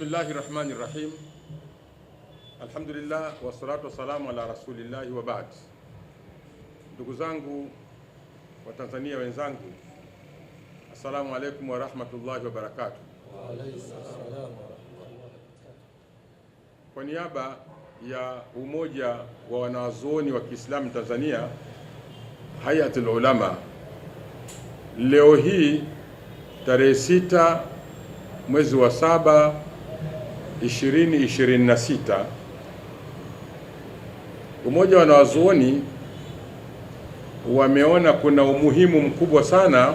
Bismillahir Rahmanir Rahim. Alhamdulillah wassalatu wassalamu ala rasulillahi wa ba'd. Ndugu zangu wa Tanzania wenzangu, assalamu alaikum wa rahmatullahi wa barakatuh. Wa alaykum assalam wa rahmatullahi wa barakatuh. Kwa niaba ya umoja wa wanazuoni wa Kiislamu Tanzania, Hayatul Ulama, leo hii tarehe 6 mwezi wa 7 2026, umoja wa wanazuoni wameona kuna umuhimu mkubwa sana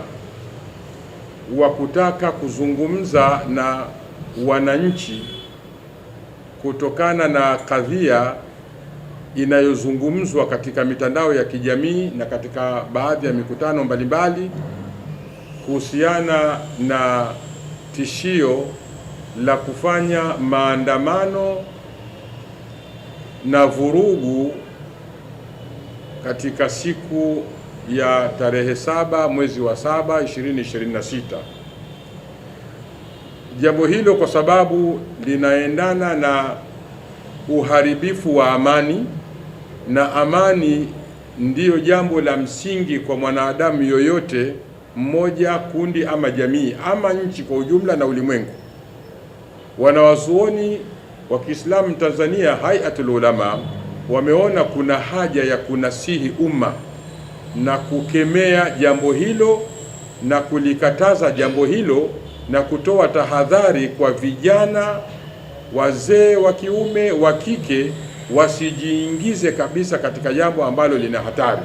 wa kutaka kuzungumza na wananchi kutokana na kadhia inayozungumzwa katika mitandao ya kijamii na katika baadhi ya mikutano mbalimbali kuhusiana na tishio la kufanya maandamano na vurugu katika siku ya tarehe 7 mwezi wa 7 2026. Jambo hilo kwa sababu linaendana na uharibifu wa amani, na amani ndiyo jambo la msingi kwa mwanadamu yoyote mmoja, kundi ama jamii ama nchi kwa ujumla na ulimwengu. Wanawazuoni wa Kiislamu Tanzania, Hayatul Ulama, wameona kuna haja ya kunasihi umma na kukemea jambo hilo na kulikataza jambo hilo na kutoa tahadhari kwa vijana, wazee wa kiume, wa kike, wasijiingize kabisa katika jambo ambalo lina hatari.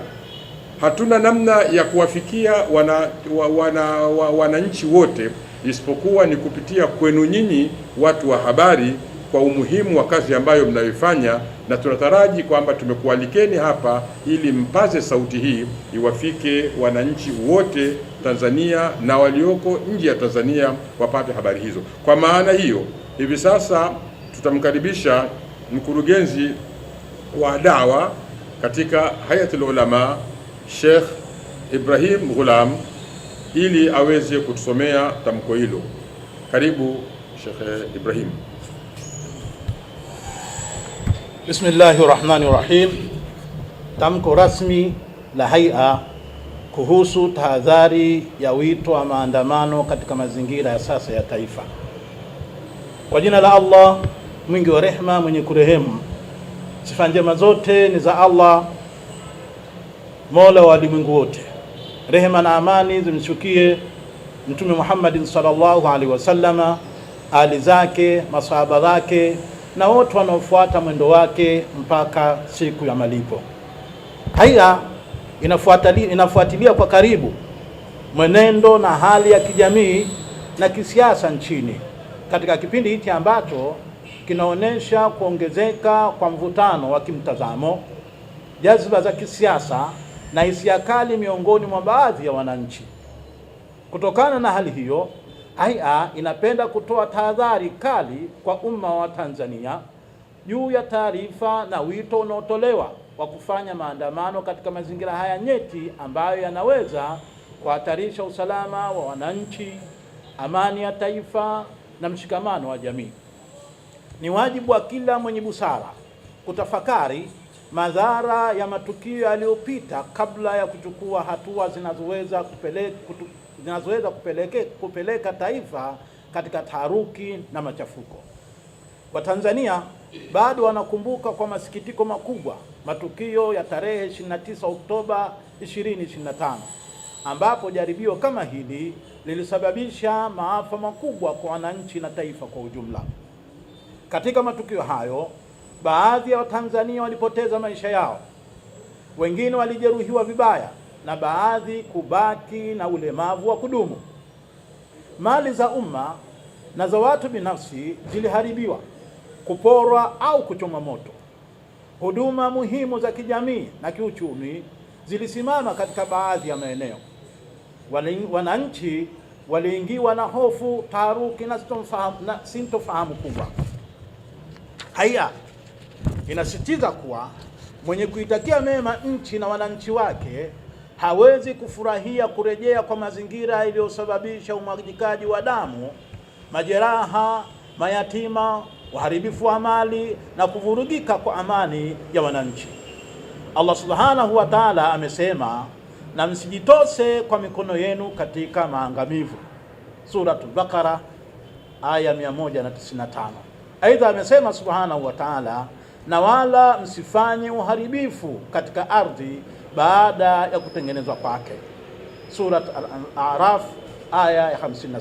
Hatuna namna ya kuwafikia wananchi wote isipokuwa ni kupitia kwenu nyinyi watu wa habari, kwa umuhimu wa kazi ambayo mnayoifanya, na tunataraji kwamba tumekualikeni hapa ili mpaze sauti hii iwafike wananchi wote Tanzania na walioko nje ya Tanzania wapate habari hizo. Kwa maana hiyo, hivi sasa tutamkaribisha mkurugenzi wa dawa katika Hayatul Ulama, Sheikh Ibrahim Ghulam, ili aweze kutusomea tamko hilo. Karibu Sheikh Ibrahim. Bismillahir Rahmanir Rahim. Tamko rasmi la Hai'a kuhusu tahadhari ya wito wa maandamano katika mazingira ya sasa ya taifa. Kwa jina la Allah mwingi wa rehema, mwenye kurehemu. Sifa njema zote ni za Allah, Mola wa walimwengu wote. Rehema na amani zimshukie Mtume Muhammad sallallahu alaihi wasallama, ali zake, masahaba zake na wote wanaofuata mwendo wake mpaka siku ya malipo. Hai'a inafuatilia kwa karibu mwenendo na hali ya kijamii na kisiasa nchini katika kipindi hiki ambacho kinaonesha kuongezeka kwa mvutano wa kimtazamo, jazba za kisiasa na hisia kali miongoni mwa baadhi ya wananchi. Kutokana na hali hiyo, Hai'a inapenda kutoa tahadhari kali kwa umma wa Tanzania juu ya taarifa na wito unaotolewa wa kufanya maandamano katika mazingira haya nyeti ambayo yanaweza kuhatarisha usalama wa wananchi, amani ya taifa na mshikamano wa jamii. Ni wajibu wa kila mwenye busara kutafakari madhara ya matukio yaliyopita kabla ya kuchukua hatua zinazoweza kupeleka taifa katika taharuki na machafuko. Watanzania bado wanakumbuka kwa masikitiko makubwa matukio ya tarehe 29 Oktoba 2025 ambapo jaribio kama hili lilisababisha maafa makubwa kwa wananchi na taifa kwa ujumla. Katika matukio hayo, baadhi ya Watanzania walipoteza maisha yao, wengine walijeruhiwa vibaya na baadhi kubaki na ulemavu wa kudumu. Mali za umma na za watu binafsi ziliharibiwa, kuporwa au kuchomwa moto. Huduma muhimu za kijamii na kiuchumi zilisimama katika baadhi ya maeneo. Wananchi waliingiwa na hofu, taharuki na sintofahamu kubwa. Hai'a inasisitiza kuwa mwenye kuitakia mema nchi na wananchi wake hawezi kufurahia kurejea kwa mazingira iliyosababisha umwagikaji wa damu, majeraha mayatima, uharibifu wa mali na kuvurugika kwa amani ya wananchi. Allah subhanahu wa ta'ala amesema, na msijitose kwa mikono yenu katika maangamivu. Suratul Baqara aya 195. Aidha amesema subhanahu wa ta'ala, na wala msifanye uharibifu katika ardhi baada ya kutengenezwa kwake. Surat Al-A'raf aya ya 56.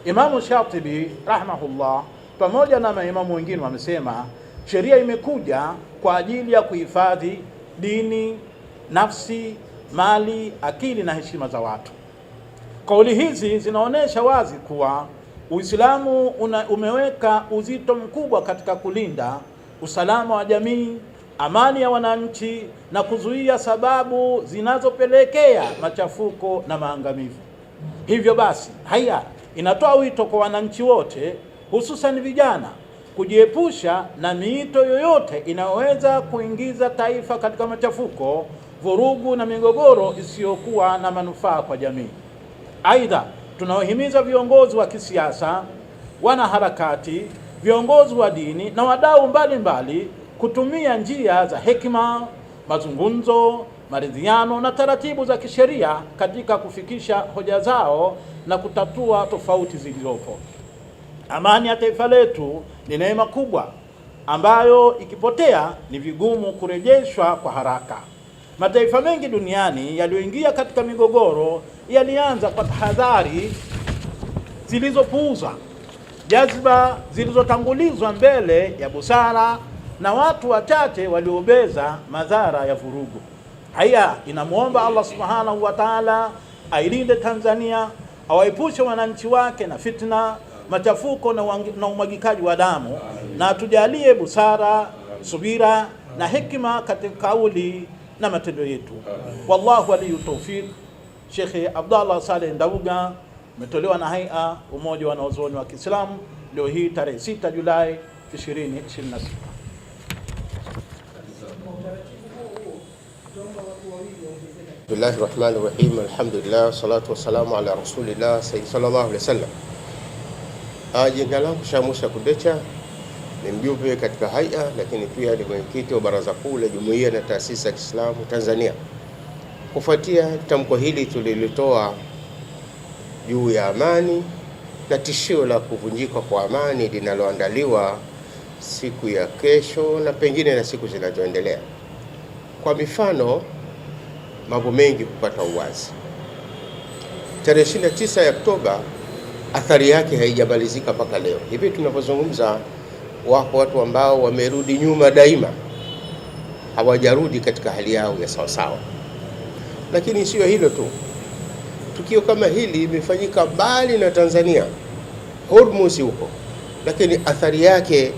Imamu Shatibi rahimahullah pamoja na maimamu wengine wamesema sheria imekuja kwa ajili ya kuhifadhi dini, nafsi, mali, akili na heshima za watu. Kauli hizi zinaonesha wazi kuwa Uislamu umeweka uzito mkubwa katika kulinda usalama wa jamii, amani ya wananchi na kuzuia sababu zinazopelekea machafuko na maangamivu. Hivyo basi, haya inatoa wito kwa wananchi wote, hususan vijana, kujiepusha na miito yoyote inayoweza kuingiza taifa katika machafuko, vurugu na migogoro isiyokuwa na manufaa kwa jamii. Aidha, tunawahimiza viongozi wa kisiasa, wanaharakati, viongozi wa dini na wadau mbalimbali kutumia njia za hekima, mazungumzo, maridhiano na taratibu za kisheria katika kufikisha hoja zao na kutatua tofauti zilizopo. Amani ya taifa letu ni neema kubwa ambayo ikipotea ni vigumu kurejeshwa kwa haraka. Mataifa mengi duniani yaliyoingia katika migogoro yalianza kwa tahadhari zilizopuuza, jazba zilizotangulizwa mbele ya busara na watu wachache waliobeza madhara ya vurugu. Haya, inamuomba Allah subhanahu wa ta'ala ailinde Tanzania, awaepushe wananchi wake na fitna, machafuko na umwagikaji wa damu, na atujalie busara, subira na hekima katika kauli na matendo yetu. Wallahu waliyu tawfiq. Sheikh Abdallah Saleh Ndauga, umetolewa na Haia Umoja wa Wanazuoni wa Kiislamu, leo hii tarehe 6 Julai 2026. Bismillahir Rahmanir Rahim. Alhamdulillah, salatu wassalamu ala Rasulillah sallallahu alaihi wasallam. Jina langu Sheikh Musa Kudecha, ni mjumbe katika Haia, lakini pia ni mwenyekiti wa Baraza Kuu la Jumuiya na Taasisi ya Kiislamu Tanzania. Kufuatia tamko hili tulilitoa juu ya amani na tishio la kuvunjika kwa amani linaloandaliwa siku ya kesho na pengine na siku zinazoendelea, kwa mifano mambo mengi kupata uwazi. Tarehe 29 ya Oktoba athari yake haijamalizika mpaka leo. Hivi tunapozungumza, wapo watu ambao wamerudi nyuma daima, hawajarudi katika hali yao ya sawasawa. Lakini sio hilo tu, tukio kama hili limefanyika mbali na Tanzania, Hormuz huko, lakini athari yake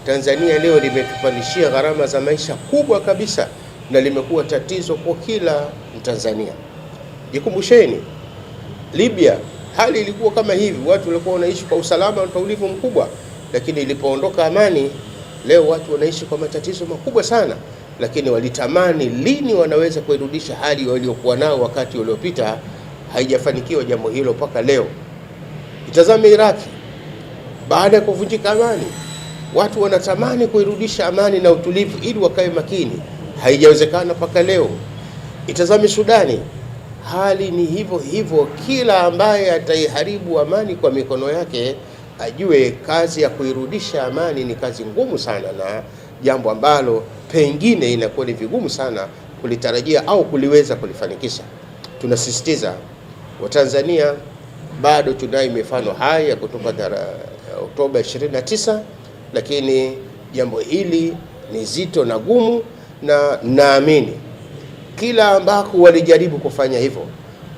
Tanzania leo limetupandishia gharama za maisha kubwa kabisa, na limekuwa tatizo kwa kila Mtanzania. Jikumbusheni, Libya hali ilikuwa kama hivi, watu walikuwa wanaishi kwa usalama na utulivu mkubwa, lakini ilipoondoka amani, leo watu wanaishi kwa matatizo makubwa sana, lakini walitamani lini wanaweza kuirudisha hali waliokuwa nao wakati uliopita. Haijafanikiwa jambo hilo mpaka leo. Itazame Iraki, baada ya kuvunjika amani, watu wanatamani kuirudisha amani na utulivu ili wakae makini. Haijawezekana mpaka leo. Itazame Sudani, hali ni hivyo hivyo. Kila ambaye ataiharibu amani kwa mikono yake ajue kazi ya kuirudisha amani ni kazi ngumu sana, na jambo ambalo pengine inakuwa ni vigumu sana kulitarajia au kuliweza kulifanikisha. Tunasisitiza Watanzania, bado tunayo mifano haya kutoka Oktoba 29, lakini jambo hili ni zito na gumu, na naamini kila ambako walijaribu kufanya hivyo,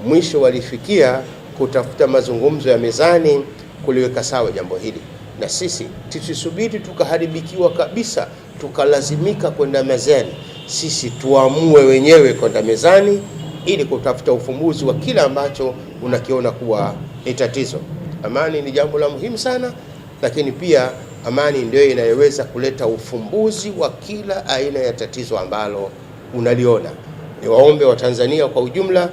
mwisho walifikia kutafuta mazungumzo ya mezani kuliweka sawa jambo hili. Na sisi tusisubiri tukaharibikiwa kabisa tukalazimika kwenda mezani. Sisi tuamue wenyewe kwenda mezani ili kutafuta ufumbuzi wa kila ambacho unakiona kuwa ni tatizo. Amani ni jambo la muhimu sana, lakini pia amani ndio inayoweza kuleta ufumbuzi wa kila aina ya tatizo ambalo unaliona. Niwaombe wa Tanzania kwa ujumla,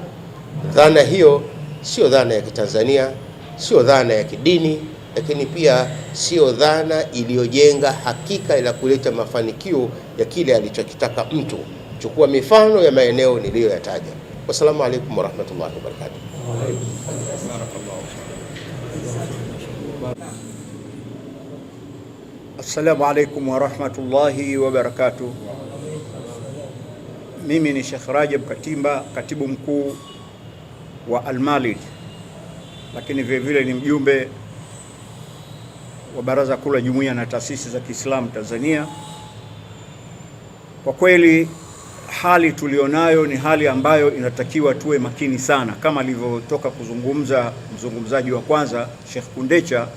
dhana hiyo sio dhana ya Kitanzania, sio dhana ya kidini, lakini pia sio dhana iliyojenga hakika ila kuleta mafanikio ya kile alichokitaka mtu. Chukua mifano ya maeneo niliyoyataja. Wassalamu alaikum warahmatullahi wabarakatuh. Assalamu alaikum warahmatullahi wabarakatuh. Mimi ni Sheikh Rajab Katimba, katibu mkuu wa Al-Malid, lakini vile vile ni mjumbe wa Baraza Kuu la Jumuiya na Taasisi za Kiislamu Tanzania. Kwa kweli hali tulionayo ni hali ambayo inatakiwa tuwe makini sana, kama alivyotoka kuzungumza mzungumzaji wa kwanza Sheikh Kundecha.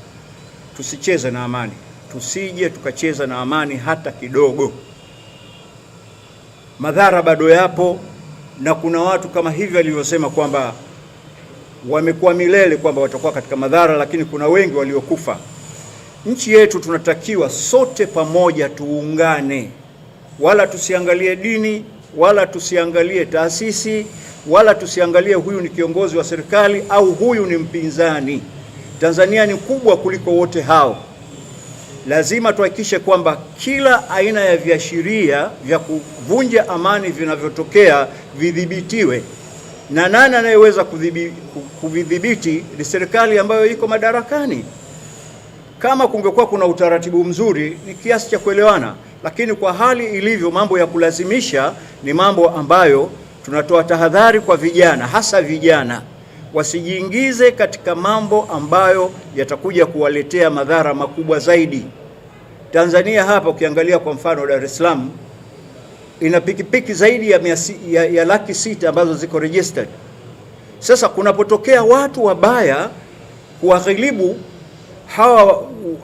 Tusicheze na amani, tusije tukacheza na amani hata kidogo. Madhara bado yapo, na kuna watu kama hivi alivyosema kwamba wamekuwa milele kwamba watakuwa katika madhara, lakini kuna wengi waliokufa. Nchi yetu tunatakiwa sote pamoja tuungane, wala tusiangalie dini, wala tusiangalie taasisi, wala tusiangalie huyu ni kiongozi wa serikali au huyu ni mpinzani. Tanzania ni kubwa kuliko wote hao. Lazima tuhakikishe kwamba kila aina ya viashiria vya kuvunja amani vinavyotokea vidhibitiwe, na nani anayeweza kuvidhibiti? Ni serikali ambayo iko madarakani. Kama kungekuwa kuna utaratibu mzuri ni kiasi cha kuelewana, lakini kwa hali ilivyo, mambo ya kulazimisha ni mambo ambayo tunatoa tahadhari kwa vijana, hasa vijana wasijiingize katika mambo ambayo yatakuja kuwaletea madhara makubwa zaidi. Tanzania hapa ukiangalia kwa mfano Dar es Salaam ina pikipiki zaidi ya 600,000 ambazo ziko registered. Sasa kunapotokea watu wabaya kuwaghilibu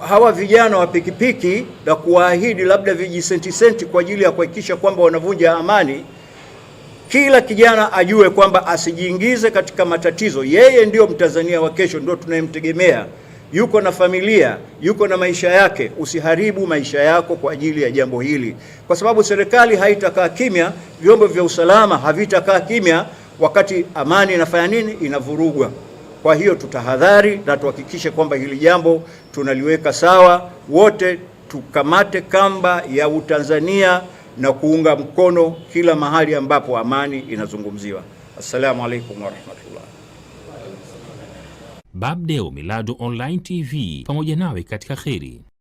hawa vijana wa pikipiki na kuwaahidi labda vijisenti kwa ajili ya kuhakikisha kwamba wanavunja amani, kila kijana ajue kwamba asijiingize katika matatizo. Yeye ndio Mtanzania wa kesho, ndio tunayemtegemea. Yuko na familia, yuko na maisha yake. Usiharibu maisha yako kwa ajili ya jambo hili, kwa sababu serikali haitakaa kimya, vyombo vya usalama havitakaa kimya wakati amani inafanya nini? Inavurugwa. Kwa hiyo tutahadhari na tuhakikishe kwamba hili jambo tunaliweka sawa. Wote tukamate kamba ya Utanzania na kuunga mkono kila mahali ambapo amani inazungumziwa. Assalamu alaikum warahmatullah. Babdeo Miladu Online TV, pamoja nawe katika kheri.